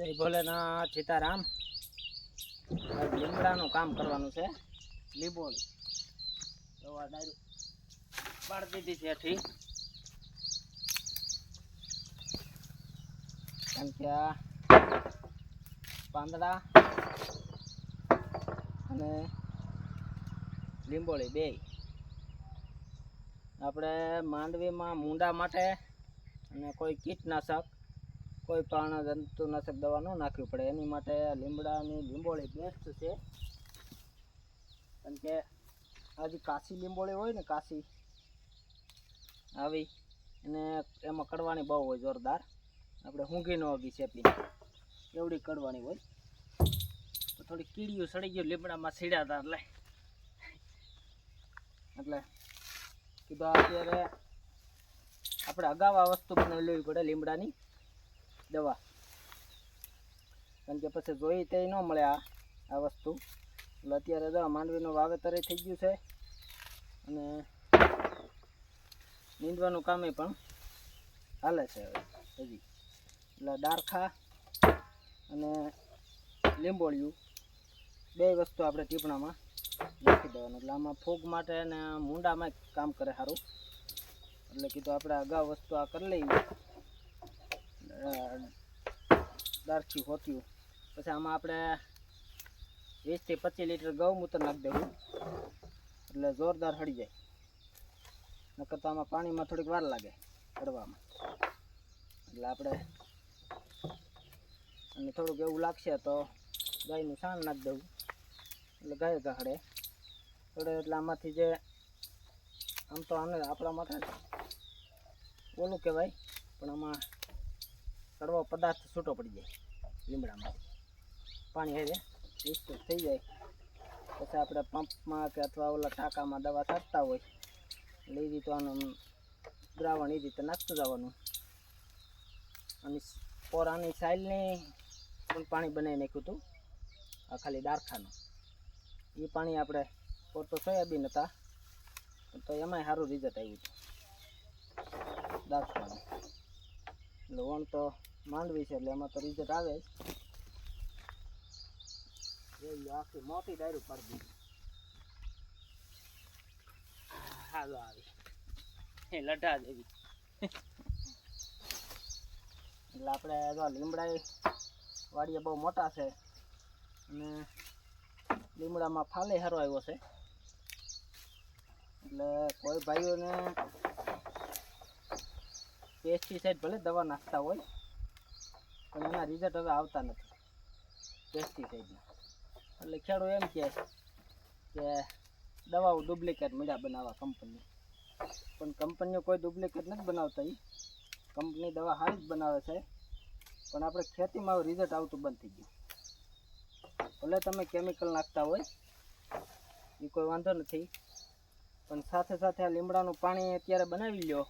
જય ભોલેનાથ સીતારામ. લીમડાનું કામ કરવાનું છે. લીંબોળી દવા ડાયરું પાડી દીધી છે ઠીક, કારણ કે આ પાંદડા અને લીંબોળી બે આપણે માંડવીમાં મૂંડા માટે અને કોઈ કીટનાશક કોઈ પણ જંતુનાશક દવા ન નાખવી પડે એની માટે લીમડાની લીંબોળી બેસ્ટ છે. કારણ કે આજે કાશી લીંબોળી હોય ને, કાશી આવી અને એમાં કડવાની બહુ હોય જોરદાર. આપણે ઊંઘી ન હોગી શેપી એવડી કડવાની હોય. તો થોડી કીડીયું સડી ગયું લીમડામાં સીડ્યા હતા એટલે કીધું અત્યારે આપણે અગાઉ આ વસ્તુ બનાવી લેવી પડે લીમડાની દવા, કારણ કે પછી જોઈ તે ન મળે આ વસ્તુ. એટલે અત્યારે જો માંડવીનું વાવેતર થઈ ગયું છે અને નીંદવાનું કામ પણ હાલે છે હજી. એટલે ડારખા અને લીંબોળિયું બે વસ્તુ આપણે ટીપણામાં નાખી દેવાનું. એટલે આમાં ફૂગ માટે અને મૂંડામાં કામ કરે સારું. એટલે કીધું આપણે અગાઉ વસ્તુ આ કરી લઈએ ડારખી હોત્યું. પછી આમાં આપણે 20 થી 25 લીટર ગૌમૂત્ર નાખી દેવું એટલે જોરદાર હળી જાય. નકર તો આમાં પાણીમાં થોડીક વાર લાગે હળવામાં. એટલે આપણે અને થોડુંક એવું લાગશે તો ગાયનું છાણ નાખી દેવું એટલે ગાય ગાહડે થોડે. એટલે આમાંથી જે આમ તો આને આપણા માટે ઓલું કહેવાય, પણ આમાં કડવો પદાર્થ છૂટો પડી જાય લીમડામાં. પાણી હેરે મિક્સ થઈ જાય પછી આપણે પંપમાં કે અથવા ઓલા ટાંકામાં દવા છાંટતા હોય એટલે એ રીતે આનું દ્રાવણ એ રીતે નાખતું જવાનું. અને પોરાની સાઈલની પણ પાણી બનાવી નાખ્યું હતું આ ખાલી ડારખાનું. એ પાણી આપણે પોતો સોયાબીન હતા તો એમાંય સારું રિઝલ્ટ આવ્યું હતું ડારખાનું. એટલે વણ તો માંડવી છે એટલે એમાં તો રિઝલ્ટ આવે જ. આખી મોટી ડાયરું પાડી દીધી. હાલો આવી એ લઢા જેવી. એટલે આપણે જો લીમડા વાડીએ બહુ મોટા છે અને લીમડામાં ફાલે સારો આવ્યો છે. એટલે કોઈ ભાઈઓને પેસ્ટિસાઇડ ભલે દવા નાખતા હોય પણ એના રિઝલ્ટ હવે આવતા નથી પેસ્ટિસાઇડના. એટલે ખેડૂત એમ કહે કે દવાઓ ડુપ્લિકેટ મીડા બનાવવા કંપની, પણ કંપનીઓ કોઈ ડુપ્લિકેટ નથી બનાવતા. કંપની દવા સારી જ બનાવે છે પણ આપણે ખેતીમાં રિઝલ્ટ આવતું બંધ થઈ ગયું. ભલે તમે કેમિકલ નાખતા હોય એ કોઈ વાંધો નથી, પણ સાથે સાથે આ લીમડાનું પાણી અત્યારે બનાવી લ્યો.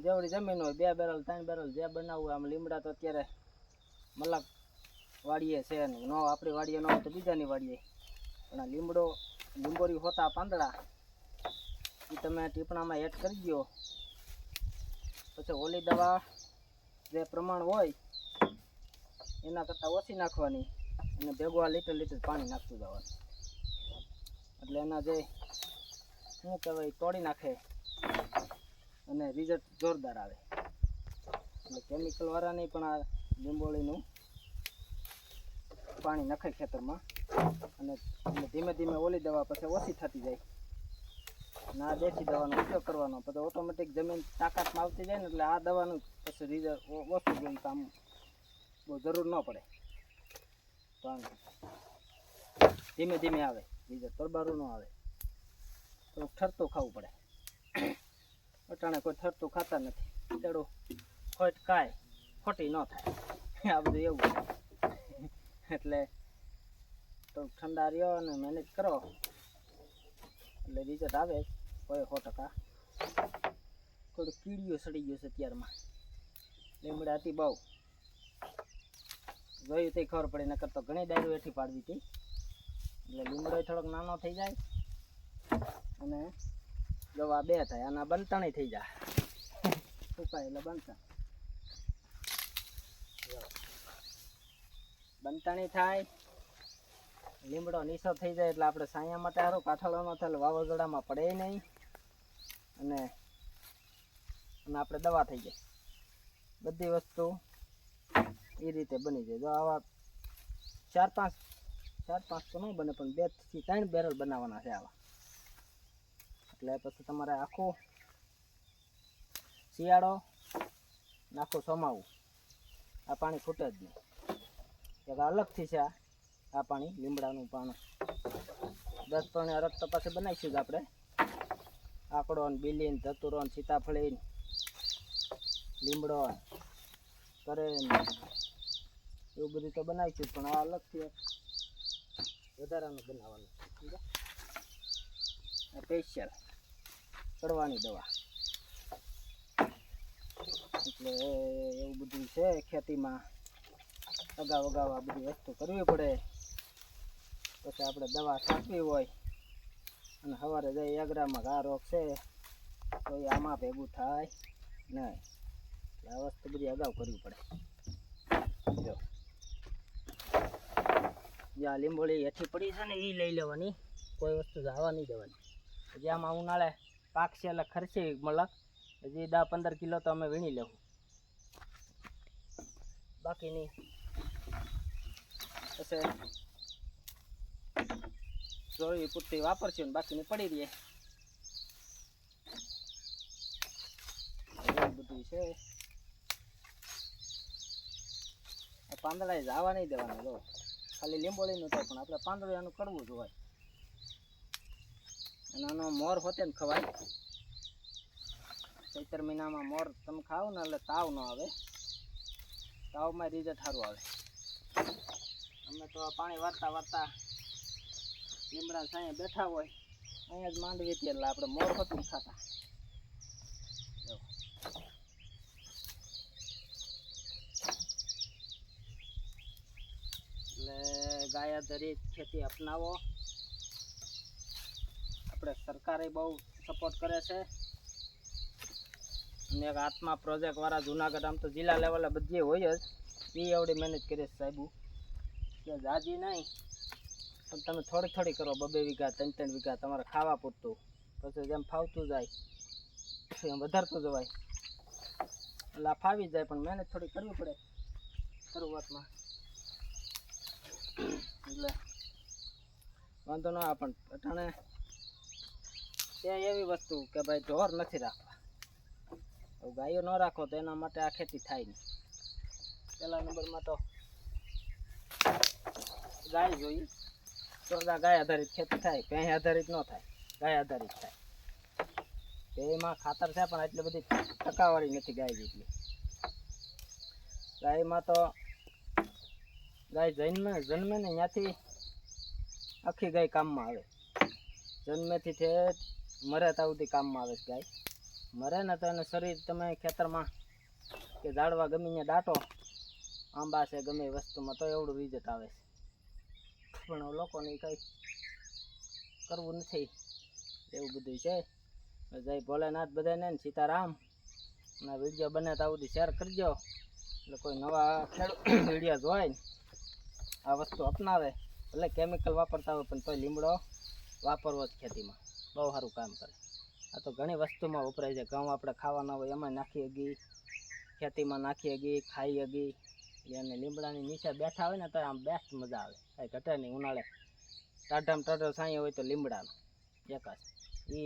જેવડી જમીન હોય 2 બેરલ 3 બેરલ જે બનાવવું હોય. આમ લીમડા તો અત્યારે મલાક વાડીએ છે ને, ન આપણી વાડીએ ન હોય તો બીજાની વાડીએ. પણ આ લીંબોળી હોતા પાંદડા એ તમે ટીપણામાં એડ કરી દો. પછી ઓલી દવા જે પ્રમાણ હોય એના કરતાં ઓછી નાખવાની અને ભેગું આ લીટર પાણી નાખતું જવાનું. એટલે એના જે શું કહેવાય તોડી નાખે અને રિઝલ્ટ જોરદાર આવે. એટલે કેમિકલવાળાની પણ આ લીંબોળીનું પાણી નખાય ખેતરમાં અને ધીમે ધીમે ઓલી દવા પછી ઓછી થતી જાય. ના દેશી દવાનો ઉપયોગ કરવાનો પછી ઓટોમેટિક જમીન તાકાતમાં આવતી જાય ને એટલે આ દવાનું પછી રિઝલ્ટ ઓછું જોઈએ. કામ બહુ જરૂર ન પડે પણ ધીમે ધીમે આવે રિઝલ્ટ, પરબારું ન આવે. તો ઠરતું ખાવું પડે. અટાણે કોઈ ઠરતું ખાતા નથી. ખેડૂત ખોટ ખાય ખોટી ન થાય આ બધું એવું. એટલે તો ઠંડા રહ્યો અને મહેનત કરો એટલે રિઝલ્ટ આવે જ હોય 100%. થોડું કીડીઓ સડી ગયું છે અત્યારમાં. લીમડા હતી બહુ જોયું તે ખબર પડી, નકર તો ઘણી ડાયરું હેઠી પાડવી હતી. એટલે લીમડો થોડોક નાનો થઈ જાય અને દવા 2 થાય. આના બનતાણી થઈ જાય સુકાય એટલે બનતા. બનતાણી થાય, લીમડો નીસો થઈ જાય એટલે આપણે સાયા માટે સારું કાઠાળો ન થાય, વાવાઝોડામાં પડે નહીં અને આપણે દવા થઈ જાય. બધી વસ્તુ એ રીતે બની જાય. જો આવા ચાર પાંચ તો ન બને, પણ 2 થી 3 બેરલ બનાવવાના છે આવા. એટલે પછી તમારે આખું શિયાળો આખું સમાવું, આ પાણી ખૂટે જ નહીં. એક અલગથી છે આ પાણી, લીમડાનું પાણી 10 પાણી અરગ તો પછી બનાવીશું જ આપણે. આકડો ને બીલી ને ધતુરો ને સીતાફળી ને લીમડો કરે એવું બધું તો બનાવીશું, પણ આ અલગથી વધારાનું બનાવવાનું. સ્પેશિયલ કડવાની દવા. એટલે એવું બધું છે ખેતીમાં. અગાઉ આ બધી વસ્તુ કરવી પડે, પછી આપણે દવા છાંટવી હોય અને સવારે જઈ એગરામાં ઘા રોગ છે તો એ આમાં ભેગું થાય નહીં. એટલે આ વસ્તુ બધી અગાઉ કરવી પડે. જો જ્યાં લીંબોળી હેઠી પડી છે ને એ લઈ લેવાની, કોઈ વસ્તુ જવા નહીં દેવાની. હજી આમાં ઉનાળે પાક છે એટલે ખર્ચી મલક, હજી 10-15 કિલો તો અમે વીણી લેવું, બાકીની પછી જોઈ પૂરતી વાપરશું ને બાકીની પડી રહીએ. એવું બધું છે. પાંદડા જવા નહીં દેવાના. જો ખાલી લીંબોળીનું થાય, પણ આપણે પાંદડું એનું કરવું જ હોય. અને આનો મોર હોતે ને ખવાય. ચૈતર મહિનામાં મોર તમે ખાઓ ને એટલે તાવ ન આવે, તાવમાં રિઝલ્ટ સારું આવે. અમે તો પાણી વારતા લીમડા સાંયે બેઠા હોય, અહીંયા જ માંડવી હતી એટલે આપણે મોર હોતું ખાતા. એટલે ગાય આધારિત ખેતી અપનાવો. આપણે સરકારે બહુ સપોર્ટ કરે છે. અને એક આત્મા પ્રોજેક્ટ વાળા જુનાગઢ, આમ તો જિલ્લા લેવલે બધી હોય જ, એ એવડી મહેનત કરે છે સાહેબુ કે જાજી નહીં, પણ તમે થોડી કરો. 2 વીઘા 3 વીઘા તમારે ખાવા પૂરતું, પછી જેમ ફાવતું જાય એમ વધારતું જવાય. એટલે આ ફાવી જાય, પણ મહેનત થોડી કરવી પડે શરૂઆતમાં. એટલે વાંધો ન આવે. પણ અટાણે ત્યાં એવી વસ્તુ કે ભાઈ ઢોર નથી રાખવા. ગાયો ન રાખો તો એના માટે આ ખેતી થાય નહીં. પહેલા નંબરમાં તો ગાય જોઈએ. તો ગાય આધારિત ખેતી થાય, ભેંસ આધારિત ન થાય, ગાય આધારિત થાય. એમાં ખાતર છે પણ એટલી બધી ટકાવારી નથી ગાય જેટલી. ગાયમાં તો ગાય જન્મે ને ત્યાંથી આખી ગાય કામમાં આવે. જન્મેથી ઠેઠ મરે ત્યાં સુધી કામમાં આવે છે ગાય. મરે ને તો એને શરીર તમે ખેતરમાં કે ઝાડવા ગમે ત્યાં દાટો, આંબા છે ગમે એ વસ્તુમાં, તો એવડું રિઝલ્ટ આવે છે. પણ લોકોને કંઈ કરવું નથી. એવું બધું છે. જય ભોલેનાથ બધાને, ને સીતારામ. અને વિડીયો બને ત્યાં સુધી શેર કરજો, એટલે કોઈ નવા ખેડૂત વિડીયો જોવાય ને આ વસ્તુ અપનાવે. ભલે કેમિકલ વાપરતા હોય, પણ તોય લીમડો વાપરવો જ ખેતીમાં બહુ સારું કામ કરે. આ તો ઘણી વસ્તુમાં વપરાય છે. ઘઉં આપણે ખાવાના હોય એમાં નાખી હગી, ખેતીમાં નાખી હગી, ખાઈ હગી. અને લીમડાની નીચે બેઠા હોય ને તો આમ બેસ્ટ મજા આવે, કાંઈ ઘટે નહીં. ઉનાળે ટાઢામાં ટાઢો સાંયો હોય તો લીમડાનો એક જ, એ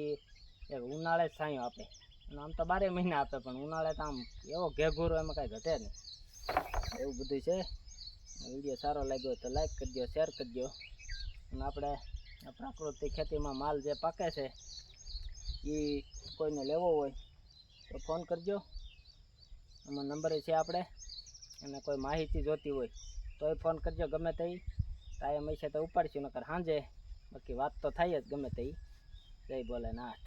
એક ઉનાળે જ સાંયો આપે. અને આમ તો 12 મહિના આપે, પણ ઉનાળે તો આમ એવો ઘેઘુરો, એમાં કાંઈ ઘટે નહીં. એવું બધું છે. વિડીયો સારો લાગ્યો તો લાઈક કરજો, શેર કરજો. અને આપણે પ્રાકૃતિક ખેતીમાં માલ જે પાકે છે એ કોઈને લેવો હોય તો ફોન કરજો. આમાં નંબર છે આપણે. અને કોઈ માહિતી જોતી હોય તોય ફોન કરજો. ગમે તે ટાઈમ હશે તો ઉપાડશું, નકર સાંજે. બાકી વાત તો થાય જ ગમે તે. જય ભોલેનાથ.